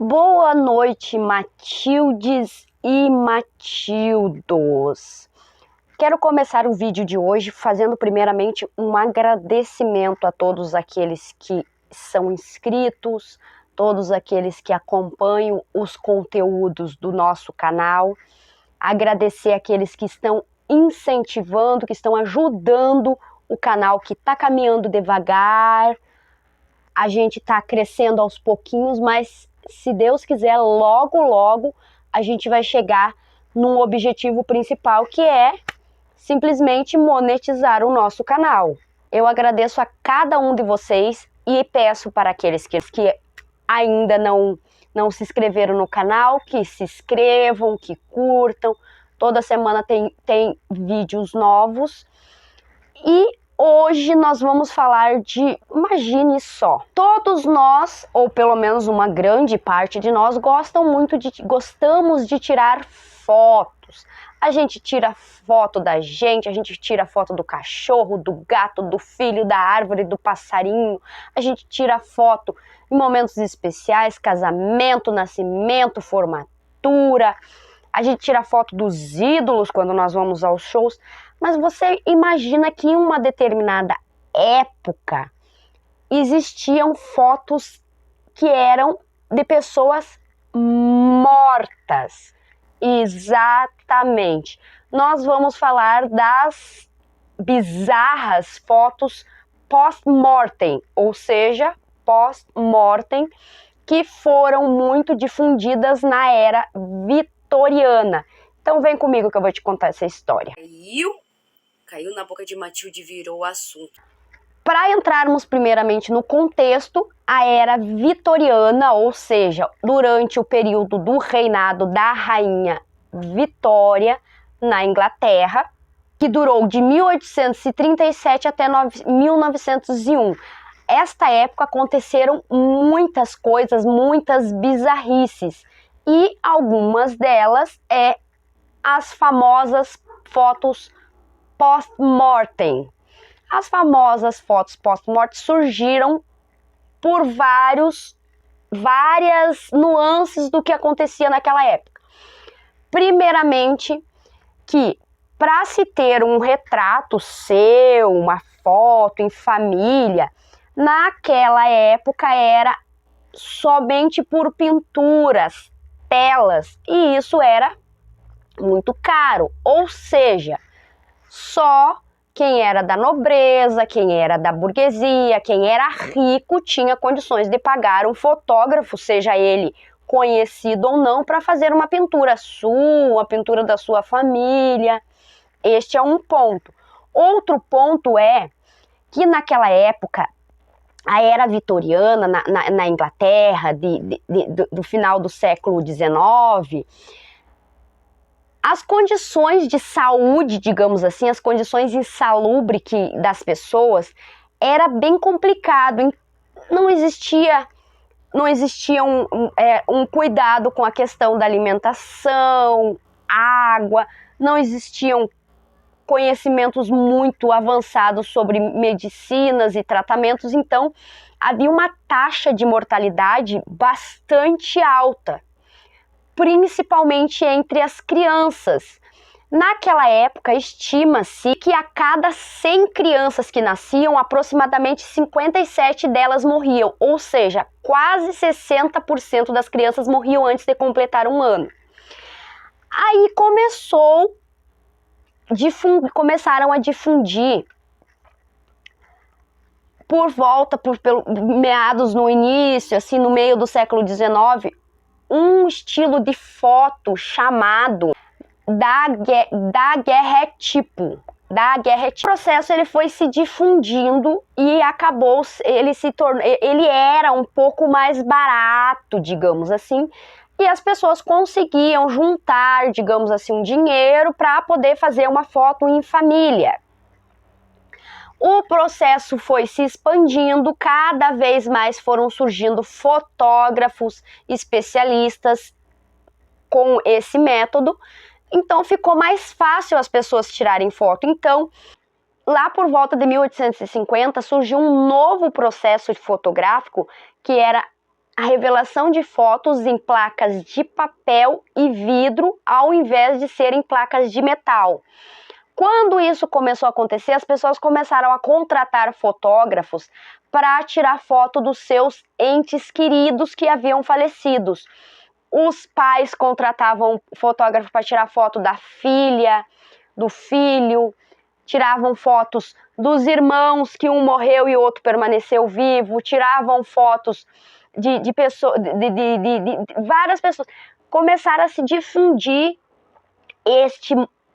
Boa noite, Matildes e Matildos. Quero começar o vídeo de hoje fazendo primeiramente um agradecimento a todos aqueles que são inscritos, todos aqueles que acompanham os conteúdos do nosso canal. Agradecer aqueles que estão incentivando, que estão ajudando o canal que está caminhando devagar. A gente está crescendo aos pouquinhos, mas se Deus quiser, logo, logo a gente vai chegar num objetivo principal, que é simplesmente monetizar o nosso canal. Eu agradeço a cada um de vocês e peço para aqueles que ainda não se inscreveram no canal, que se inscrevam, que curtam. Toda semana tem vídeos novos. E hoje nós vamos falar de, imagine só, todos nós, ou pelo menos uma grande parte de nós, gostamos de tirar fotos. A gente tira foto da gente, a gente tira foto do cachorro, do gato, do filho, da árvore, do passarinho. A gente tira foto em momentos especiais, casamento, nascimento, formatura. A gente tira foto dos ídolos quando nós vamos aos shows. Mas você imagina que em uma determinada época existiam fotos que eram de pessoas mortas. Exatamente. Nós vamos falar das bizarras fotos post-mortem, ou seja, post-mortem, que foram muito difundidas na era vitoriana. Então vem comigo que eu vou te contar essa história. Caiu na boca de Matilde e virou o assunto. Para entrarmos primeiramente no contexto, a era vitoriana, ou seja, durante o período do reinado da rainha Vitória na Inglaterra, que durou de 1837 até 1901. Esta época aconteceram muitas coisas, muitas bizarrices, e algumas delas as famosas fotos post-mortem. As famosas fotos post-mortem surgiram por várias nuances do que acontecia naquela época. Primeiramente, que para se ter um retrato seu, uma foto em família, naquela época era somente por pinturas, telas, e isso era muito caro, ou seja, só quem era da nobreza, quem era da burguesia, quem era rico tinha condições de pagar um fotógrafo, seja ele conhecido ou não, para fazer uma pintura sua, uma pintura da sua família. Este é um ponto. Outro ponto é que naquela época, a era vitoriana, na Inglaterra, do final do século XIX, as condições de saúde, digamos assim, as condições insalubres das pessoas, era bem complicado. Não existia um cuidado com a questão da alimentação, água, não existiam conhecimentos muito avançados sobre medicinas e tratamentos, então havia uma taxa de mortalidade bastante alta, principalmente entre as crianças. Naquela época, estima-se que a cada 100 crianças que nasciam, aproximadamente 57 delas morriam, ou seja, quase 60% das crianças morriam antes de completar um ano. Aí começaram a difundir pelo meados no início, assim, no meio do século XIX, um estilo de foto chamado daguerreotipo. O processo ele foi se difundindo e ele era um pouco mais barato, digamos assim, e as pessoas conseguiam juntar, digamos assim, um dinheiro para poder fazer uma foto em família. O processo foi se expandindo, cada vez mais foram surgindo fotógrafos especialistas com esse método, então ficou mais fácil as pessoas tirarem foto. Então, lá por volta de 1850, surgiu um novo processo fotográfico que era a revelação de fotos em placas de papel e vidro ao invés de serem placas de metal. Quando isso começou a acontecer, as pessoas começaram a contratar fotógrafos para tirar foto dos seus entes queridos que haviam falecidos. Os pais contratavam fotógrafo para tirar foto da filha, do filho, tiravam fotos dos irmãos, que um morreu e o outro permaneceu vivo, tiravam fotos de pessoas, de várias pessoas. Começaram a se difundir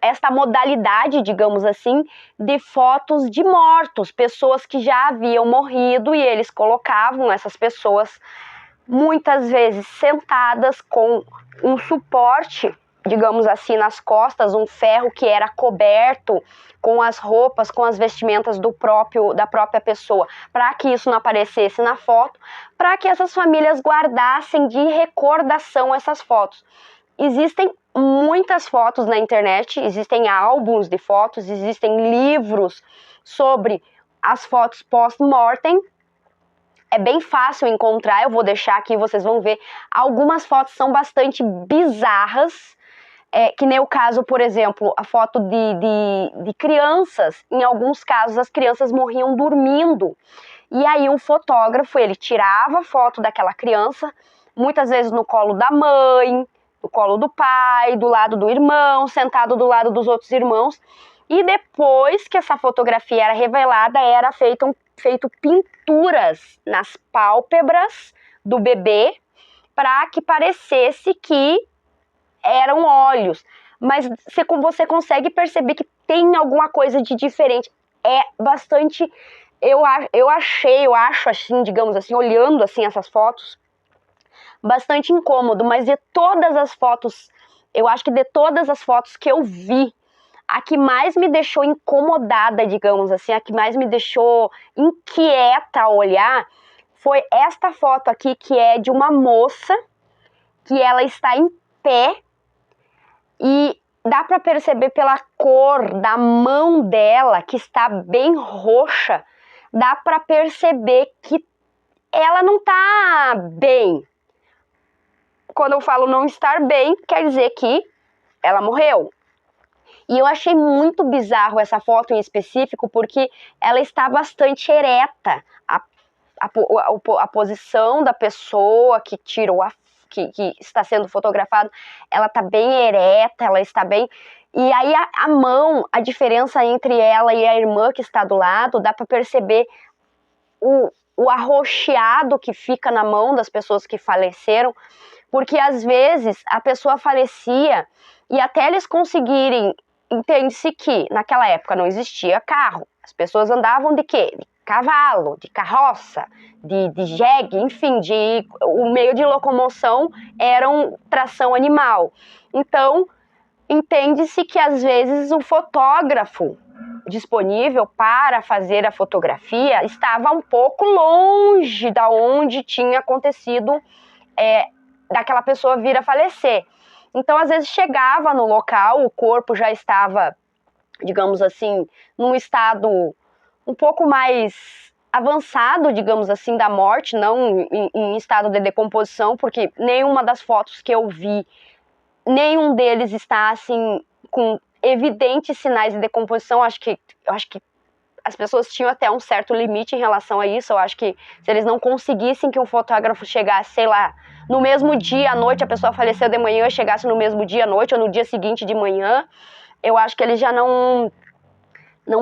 esta modalidade, digamos assim, de fotos de mortos, pessoas que já haviam morrido, e eles colocavam essas pessoas muitas vezes sentadas com um suporte, digamos assim, nas costas, um ferro que era coberto com as roupas, com as vestimentas da própria pessoa, para que isso não aparecesse na foto, para que essas famílias guardassem de recordação essas fotos. Existem muitas fotos na internet, existem álbuns de fotos, existem livros sobre as fotos post-mortem. É bem fácil encontrar, eu vou deixar aqui, vocês vão ver. Algumas fotos são bastante bizarras, que nem o caso, por exemplo, a foto de crianças. Em alguns casos, as crianças morriam dormindo. E aí o fotógrafo, ele tirava a foto daquela criança, muitas vezes no colo da mãe, no colo do pai, do lado do irmão, sentado do lado dos outros irmãos. E depois que essa fotografia era revelada, era feito pinturas nas pálpebras do bebê para que parecesse que eram olhos. Mas você consegue perceber que tem alguma coisa de diferente. É bastante... Eu acho assim, digamos assim, olhando assim essas fotos, bastante incômodo, mas de todas as fotos, eu acho que de todas as fotos que eu vi, a que mais me deixou incomodada, digamos assim, a que mais me deixou inquieta a olhar, foi esta foto aqui, que é de uma moça, que ela está em pé, e dá para perceber pela cor da mão dela, que está bem roxa, dá para perceber que ela não está bem. Quando eu falo não estar bem, quer dizer que ela morreu. E eu achei muito bizarro essa foto em específico, porque ela está bastante ereta. A posição da pessoa que tirou que está sendo fotografado, ela está bem ereta, ela está bem... E aí a mão, a diferença entre ela e a irmã que está do lado, dá para perceber o arroxeado que fica na mão das pessoas que faleceram, porque às vezes a pessoa falecia e até eles conseguirem... Entende-se que naquela época não existia carro, as pessoas andavam de quê? De cavalo, de carroça, de jegue, enfim, o meio de locomoção era tração animal. Então, entende-se que às vezes o fotógrafo disponível para fazer a fotografia estava um pouco longe da onde tinha acontecido daquela pessoa vir a falecer. Então, às vezes chegava no local, o corpo já estava, digamos assim, num estado um pouco mais avançado, digamos assim, da morte, não em estado de decomposição, porque nenhuma das fotos que eu vi, nenhum deles está assim com evidentes sinais de decomposição. Eu acho que as pessoas tinham até um certo limite em relação a isso. Eu acho que se eles não conseguissem que um fotógrafo chegasse, sei lá, no mesmo dia à noite, a pessoa faleceu de manhã, chegasse no mesmo dia à noite ou no dia seguinte de manhã, eu acho que eles já não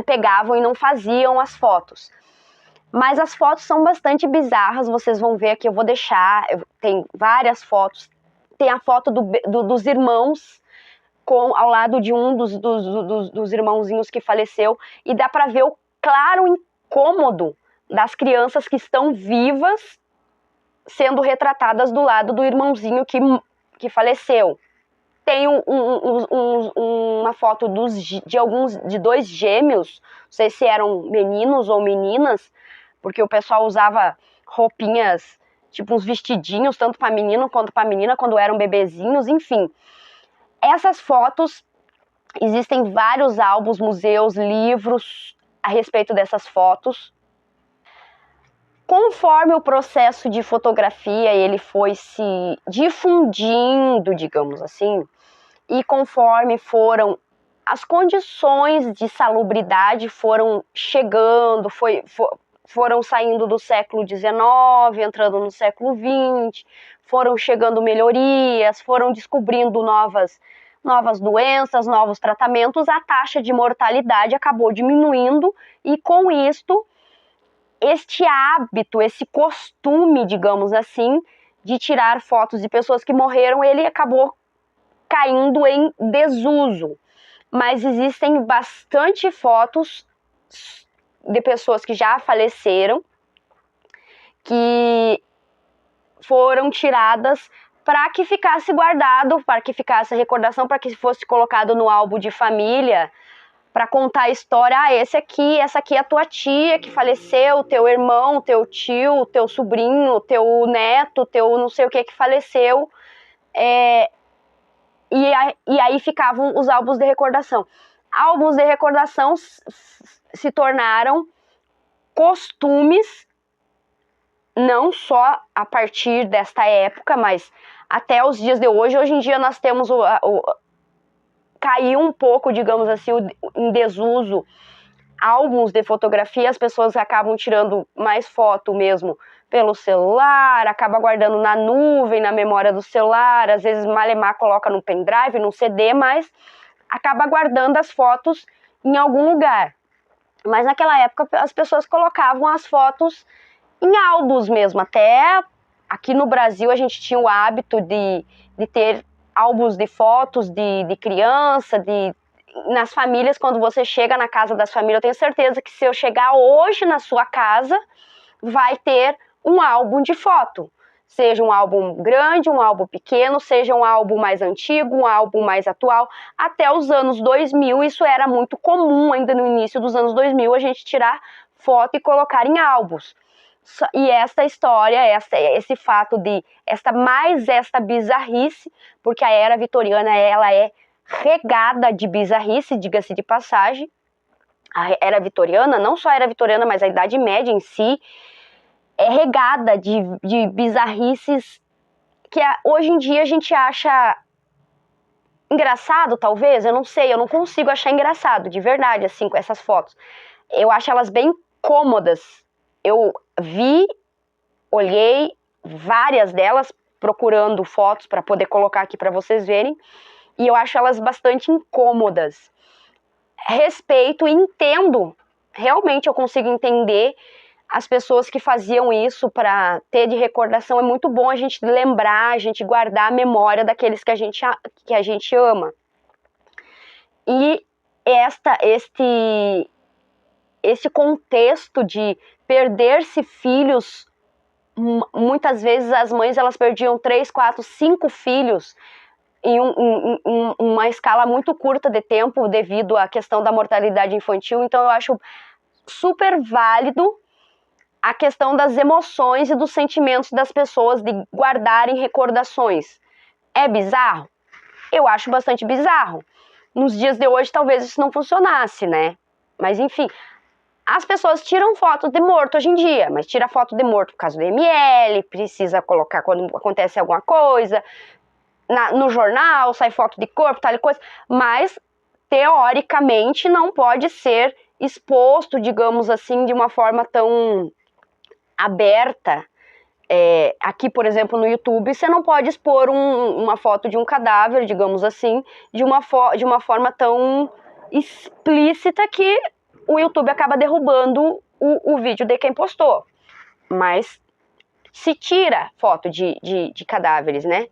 pegavam e não faziam as fotos. Mas as fotos são bastante bizarras, vocês vão ver aqui, eu vou deixar, tem várias fotos. Tem a foto dos irmãos ao lado de um dos irmãozinhos que faleceu, e dá para ver o claro incômodo das crianças que estão vivas sendo retratadas do lado do irmãozinho que faleceu. Tem uma foto de dois gêmeos, não sei se eram meninos ou meninas, porque o pessoal usava roupinhas, tipo uns vestidinhos, tanto para menino quanto para menina, quando eram bebezinhos, enfim. Essas fotos, existem vários álbuns, museus, livros a respeito dessas fotos. conforme o processo de fotografia ele foi se difundindo, digamos assim, e conforme foram as condições de salubridade foram chegando, foram saindo do século XIX, entrando no século XX, foram chegando melhorias, foram descobrindo novas doenças, novos tratamentos, a taxa de mortalidade acabou diminuindo e com isto, este hábito, esse costume, digamos assim, de tirar fotos de pessoas que morreram, ele acabou caindo em desuso. Mas existem bastante fotos de pessoas que já faleceram, que foram tiradas para que ficasse guardado, para que ficasse a recordação, para que fosse colocado no álbum de família, para contar a história, essa aqui é a tua tia que faleceu, teu irmão, teu tio, teu sobrinho, teu neto, teu não sei o que faleceu, e aí ficavam os álbuns de recordação. Álbuns de recordação se tornaram costumes, não só a partir desta época, mas até os dias de hoje. Hoje em dia nós temos caiu um pouco, digamos assim, em desuso álbuns de fotografia, as pessoas acabam tirando mais foto mesmo pelo celular, acaba guardando na nuvem, na memória do celular, às vezes malemar coloca no pendrive, no CD, mas acaba guardando as fotos em algum lugar. Mas naquela época as pessoas colocavam as fotos em álbuns mesmo. Até aqui no Brasil a gente tinha o hábito de ter álbuns de fotos de criança, nas famílias. Quando você chega na casa das famílias, eu tenho certeza que se eu chegar hoje na sua casa, vai ter um álbum de foto. Seja um álbum grande, um álbum pequeno, seja um álbum mais antigo, um álbum mais atual. Até os anos 2000, isso era muito comum, ainda no início dos anos 2000, a gente tirar foto e colocar em álbuns. E esta história, esse fato de esta bizarrice, porque a era vitoriana ela é regada de bizarrice, diga-se de passagem. A era vitoriana, não só a era vitoriana, mas a Idade Média em si, é regada de bizarrices que hoje em dia a gente acha engraçado, talvez, eu não sei, eu não consigo achar engraçado, de verdade, assim, com essas fotos. Eu acho elas bem cômodas. Eu olhei várias delas, procurando fotos para poder colocar aqui para vocês verem, e eu acho elas bastante incômodas. Respeito e entendo, realmente eu consigo entender as pessoas que faziam isso para ter de recordação. É muito bom a gente lembrar, a gente guardar a memória daqueles que a gente ama. E esse contexto de perder-se filhos, muitas vezes as mães elas perdiam 3, 4, 5 filhos em uma escala muito curta de tempo devido à questão da mortalidade infantil. Então eu acho super válido a questão das emoções e dos sentimentos das pessoas de guardarem recordações. É bizarro? Eu acho bastante bizarro. Nos dias de hoje talvez isso não funcionasse, né? Mas enfim, as pessoas tiram foto de morto hoje em dia, mas tira foto de morto por causa do ML, precisa colocar quando acontece alguma coisa, no jornal sai foto de corpo, tal coisa, mas teoricamente não pode ser exposto, digamos assim, de uma forma tão aberta. Aqui, por exemplo, no YouTube, você não pode expor uma foto de um cadáver, digamos assim, de uma forma tão explícita que o YouTube acaba derrubando o vídeo de quem postou. Mas se tira foto de cadáveres, né?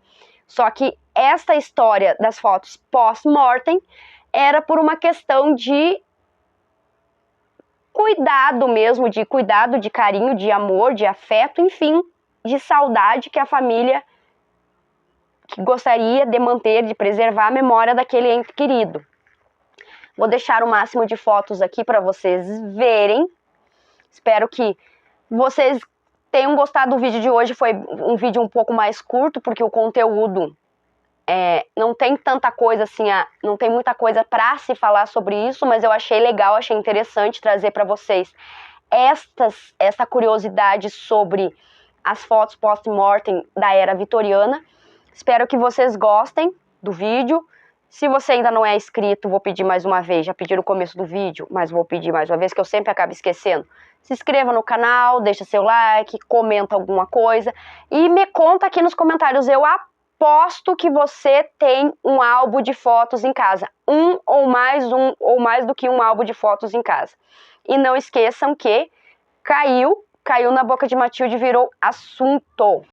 Só que esta história das fotos pós-mortem era por uma questão de cuidado mesmo, de cuidado, de carinho, de amor, de afeto, enfim, de saudade que a família que gostaria de manter, de preservar a memória daquele ente querido. Vou deixar o máximo de fotos aqui para vocês verem. Espero que vocês tenham gostado do vídeo de hoje. Foi um vídeo um pouco mais curto, porque o conteúdo não tem tanta coisa assim, não tem muita coisa para se falar sobre isso, mas eu achei legal, achei interessante trazer para vocês essa curiosidade sobre as fotos post-mortem da era vitoriana. Espero que vocês gostem do vídeo. Se você ainda não é inscrito, vou pedir mais uma vez, já pedi no começo do vídeo, mas vou pedir mais uma vez, que eu sempre acabo esquecendo. Se inscreva no canal, deixa seu like, comenta alguma coisa e me conta aqui nos comentários. Eu aposto que você tem um álbum de fotos em casa. Um ou mais do que um álbum de fotos em casa. E não esqueçam que caiu na boca de Matilde, virou assunto.